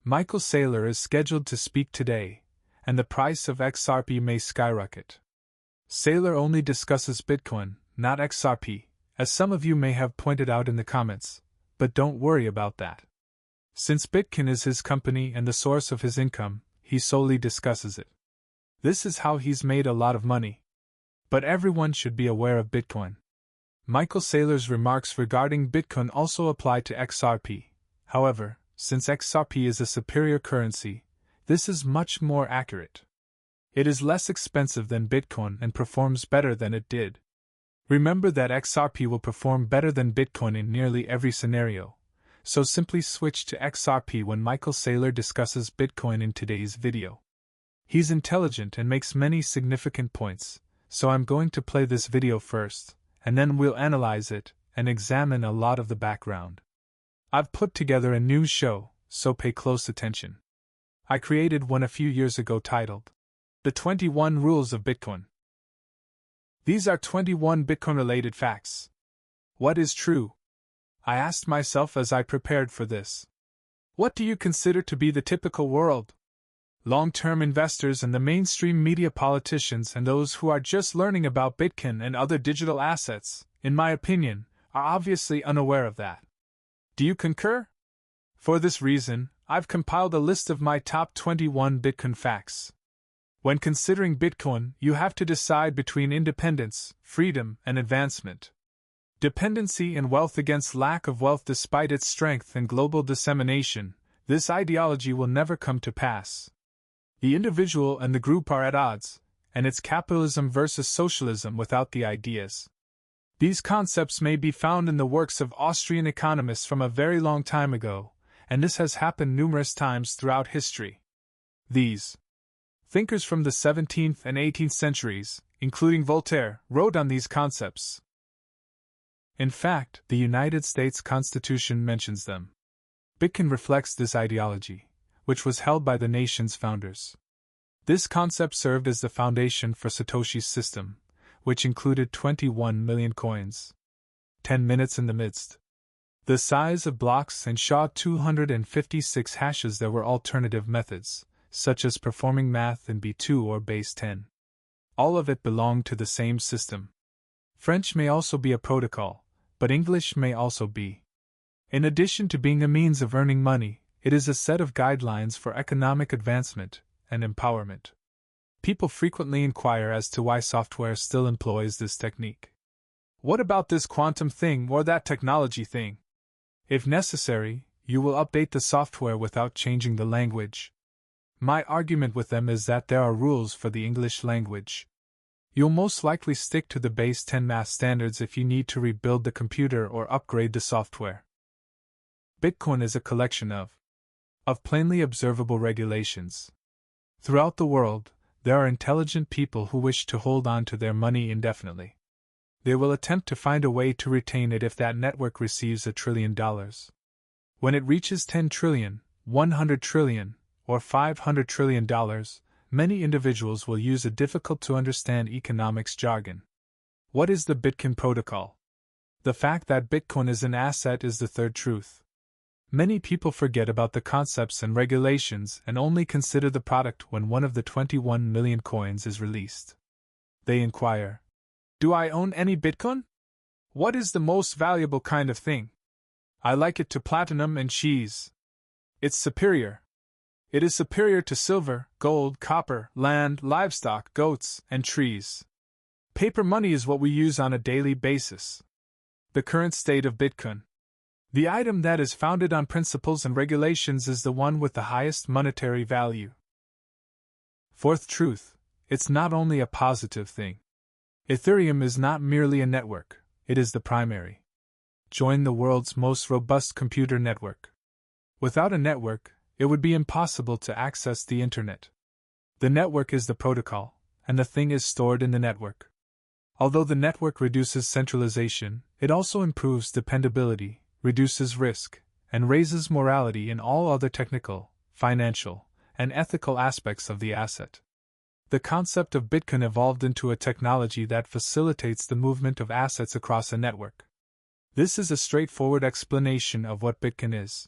Michael Saylor is scheduled to speak today, and the price of XRP may skyrocket. Saylor only discusses Bitcoin, not XRP, as some of you may have pointed out in the comments, but don't worry about that. Since Bitcoin is his company and the source of his income, he solely discusses it. This is how he's made a lot of money. But everyone should be aware of Bitcoin. Michael Saylor's remarks regarding Bitcoin also apply to XRP. However, since XRP is a superior currency, this is much more accurate. It is less expensive than Bitcoin and performs better than it did. Remember that XRP will perform better than Bitcoin in nearly every scenario, so simply switch to XRP when Michael Saylor discusses Bitcoin in today's video. He's intelligent and makes many significant points, so I'm going to play this video first, and then we'll analyze it and examine a lot of the background. I've put together a news show, so pay close attention. I created one a few years ago titled, The 21 Rules of Bitcoin. These are 21 Bitcoin-related facts. What is true? I asked myself as I prepared for this. What do you consider to be the typical world? Long-term investors and the mainstream media, politicians, and those who are just learning about Bitcoin and other digital assets, in my opinion, are obviously unaware of that. Do you concur? For this reason, I've compiled a list of my top 21 Bitcoin facts. When considering Bitcoin, you have to decide between independence, freedom, and advancement. Dependency and wealth against lack of wealth. Despite its strength and global dissemination, this ideology will never come to pass. The individual and the group are at odds, and it's capitalism versus socialism without the ideas. These concepts may be found in the works of Austrian economists from a very long time ago, and this has happened numerous times throughout history. These thinkers from the 17th and 18th centuries, including Voltaire, wrote on these concepts. In fact, the United States Constitution mentions them. Bitcoin reflects this ideology, which was held by the nation's founders. This concept served as the foundation for Satoshi's system, which included 21 million coins. 10 minutes in the midst. The size of blocks and SHA-256 hashes. There were alternative methods, such as performing math in B2 or base 10. All of it belonged to the same system. French may also be a protocol, but English may also be. In addition to being a means of earning money, it is a set of guidelines for economic advancement and empowerment. People frequently inquire as to why software still employs this technique. What about this quantum thing or that technology thing? If necessary, you will update the software without changing the language. My argument with them is that there are rules for the English language. You'll most likely stick to the base 10 math standards if you need to rebuild the computer or upgrade the software. Bitcoin is a collection of plainly observable regulations. Throughout the world, there are intelligent people who wish to hold on to their money indefinitely. They will attempt to find a way to retain it if that network receives $1 trillion. When it reaches 10 trillion, 100 trillion, or $500 trillion, many individuals will use a difficult-to-understand economics jargon. What is the Bitcoin protocol? The fact that Bitcoin is an asset is the third truth. Many people forget about the concepts and regulations and only consider the product when one of the 21 million coins is released. They inquire, do I own any Bitcoin? What is the most valuable kind of thing? I like it to platinum and cheese. It's superior. It is superior to silver, gold, copper, land, livestock, goats, and trees. Paper money is what we use on a daily basis. The current state of Bitcoin. The item that is founded on principles and regulations is the one with the highest monetary value. Fourth truth, it's not only a positive thing. Ethereum is not merely a network, it is the primary. Join the world's most robust computer network. Without a network, it would be impossible to access the internet. The network is the protocol, and the thing is stored in the network. Although the network reduces centralization, it also improves dependability, reduces risk, and raises morality in all other technical, financial, and ethical aspects of the asset. The concept of Bitcoin evolved into a technology that facilitates the movement of assets across a network. This is a straightforward explanation of what Bitcoin is.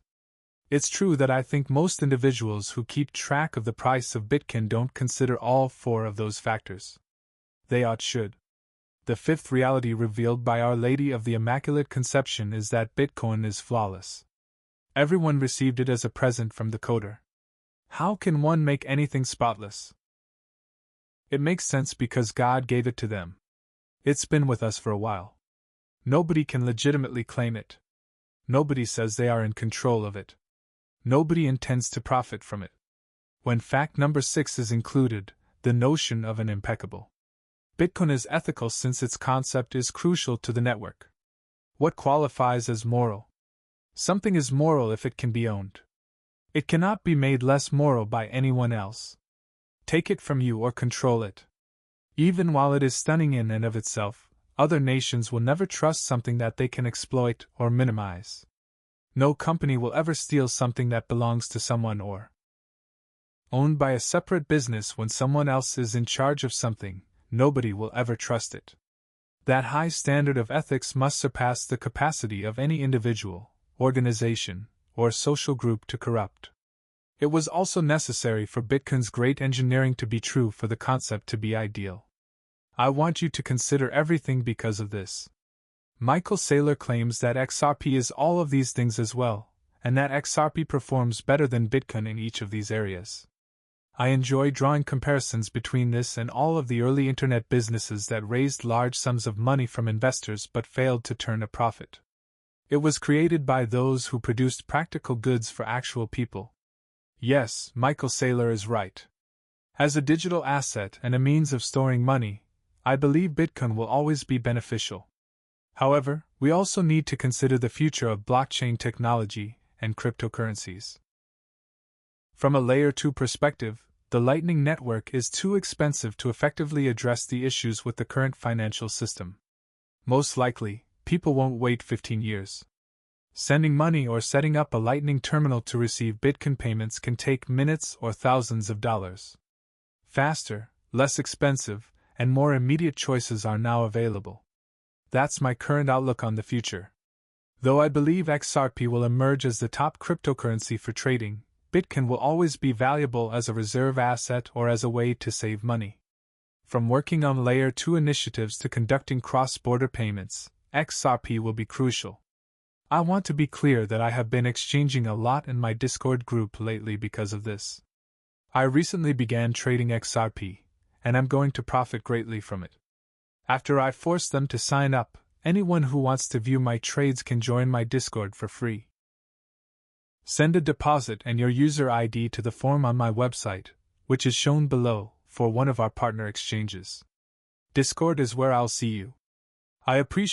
It's true that I think most individuals who keep track of the price of Bitcoin don't consider all four of those factors. They should. The fifth reality revealed by Our Lady of the Immaculate Conception is that Bitcoin is flawless. Everyone received it as a present from the coder. How can one make anything spotless? It makes sense because God gave it to them. It's been with us for a while. Nobody can legitimately claim it. Nobody says they are in control of it. Nobody intends to profit from it. When fact number 6 is included, the notion of an impeccable Bitcoin is ethical since its concept is crucial to the network. What qualifies as moral? Something is moral if it can be owned. It cannot be made less moral by anyone else. Take it from you or control it. Even while it is stunning in and of itself, other nations will never trust something that they can exploit or minimize. No company will ever steal something that belongs to someone or owned by a separate business when someone else is in charge of something. Nobody will ever trust it. That high standard of ethics must surpass the capacity of any individual, organization, or social group to corrupt. It was also necessary for Bitcoin's great engineering to be true for the concept to be ideal. I want you to consider everything because of this. Michael Saylor claims that XRP is all of these things as well, and that XRP performs better than Bitcoin in each of these areas. I enjoy drawing comparisons between this and all of the early internet businesses that raised large sums of money from investors but failed to turn a profit. It was created by those who produced practical goods for actual people. Yes, Michael Saylor is right. As a digital asset and a means of storing money, I believe Bitcoin will always be beneficial. However, we also need to consider the future of blockchain technology and cryptocurrencies. From a Layer 2 perspective, the Lightning Network is too expensive to effectively address the issues with the current financial system. Most likely, people won't wait 15 years. Sending money or setting up a Lightning terminal to receive Bitcoin payments can take minutes or thousands of dollars. Faster, less expensive, and more immediate choices are now available. That's my current outlook on the future. Though I believe XRP will emerge as the top cryptocurrency for trading, Bitcoin will always be valuable as a reserve asset or as a way to save money. From working on Layer 2 initiatives to conducting cross-border payments, XRP will be crucial. I want to be clear that I have been exchanging a lot in my Discord group lately because of this. I recently began trading XRP, and I'm going to profit greatly from it. After I force them to sign up, anyone who wants to view my trades can join my Discord for free. Send a deposit and your user ID to the form on my website, which is shown below, for one of our partner exchanges. Discord is where I'll see you. I appreciate